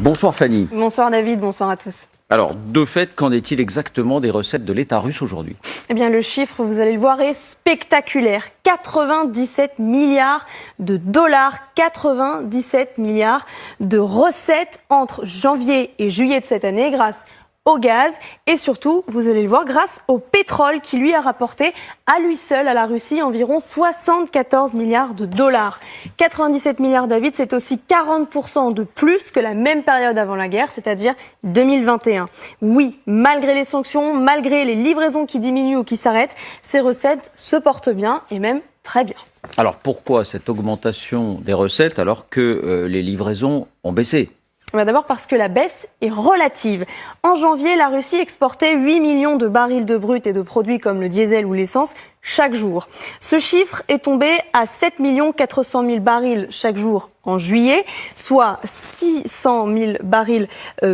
Bonsoir Fanny. Bonsoir David, bonsoir à tous. Alors, de fait, qu'en est-il exactement des recettes de l'État russe aujourd'hui? Eh bien, le chiffre, vous allez le voir, est spectaculaire. 97 milliards de dollars, 97 milliards de recettes entre janvier et juillet de cette année grâce au gaz et surtout, vous allez le voir, grâce au pétrole qui lui a rapporté à lui seul à la Russie environ 74 milliards de dollars. 97 milliards, David, c'est aussi 40% de plus que la même période avant la guerre, c'est-à-dire 2021. Oui, malgré les sanctions, malgré les livraisons qui diminuent ou qui s'arrêtent, ces recettes se portent bien et même très bien. Alors, pourquoi cette augmentation des recettes alors que les livraisons ont baissé? D'abord parce que la baisse est relative. En janvier, la Russie exportait 8 millions de barils de brut et de produits comme le diesel ou l'essence chaque jour. Ce chiffre est tombé à 7 400 000 barils chaque jour en juillet, soit 600 000 barils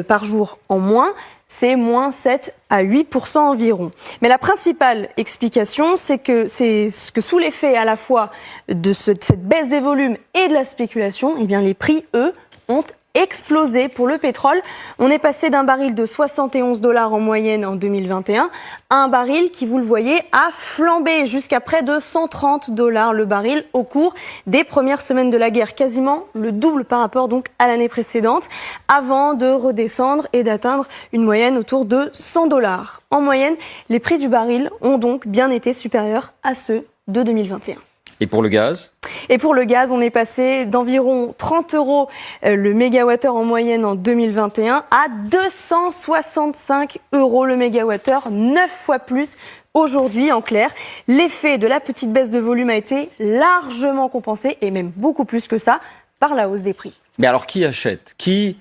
par jour en moins. C'est moins 7 à 8% environ. Mais la principale explication, c'est que sous l'effet à la fois de cette baisse des volumes et de la spéculation, eh bien les prix, eux, ont explosé pour le pétrole. On est passé d'un baril de 71 $ en moyenne en 2021 à un baril qui, vous le voyez, a flambé jusqu'à près de 130 $ le baril au cours des premières semaines de la guerre. Quasiment le double par rapport donc à l'année précédente, avant de redescendre et d'atteindre une moyenne autour de 100 $. En moyenne, les prix du baril ont donc bien été supérieurs à ceux de 2021. Et pour le gaz? Et pour le gaz, on est passé d'environ 30 € le mégawattheure en moyenne en 2021 à 265 € le mégawattheure, 9 fois plus aujourd'hui. En clair, l'effet de la petite baisse de volume a été largement compensé, et même beaucoup plus que ça, par la hausse des prix. Mais alors, qui achète? Qui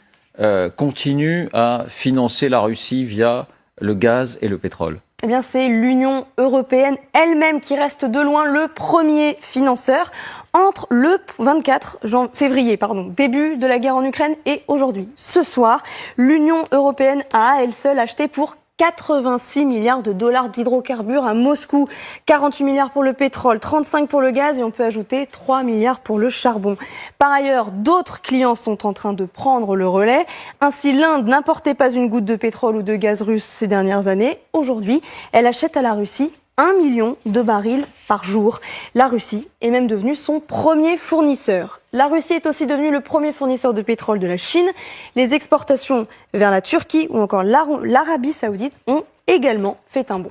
continue à financer la Russie via le gaz et le pétrole? Eh bien, c'est l'Union européenne elle-même qui reste de loin le premier financeur entre le 24 février, début de la guerre en Ukraine, et aujourd'hui. Ce soir, l'Union européenne a à elle seule acheté pour 86 milliards de dollars d'hydrocarbures à Moscou, 48 milliards pour le pétrole, 35 pour le gaz et on peut ajouter 3 milliards pour le charbon. Par ailleurs, d'autres clients sont en train de prendre le relais. Ainsi, l'Inde n'importait pas une goutte de pétrole ou de gaz russe ces dernières années. Aujourd'hui, elle achète à la Russie 1 million de barils par jour. La Russie est même devenue son premier fournisseur. La Russie est aussi devenue le premier fournisseur de pétrole de la Chine. Les exportations vers la Turquie ou encore l'Arabie Saoudite ont également fait un bond.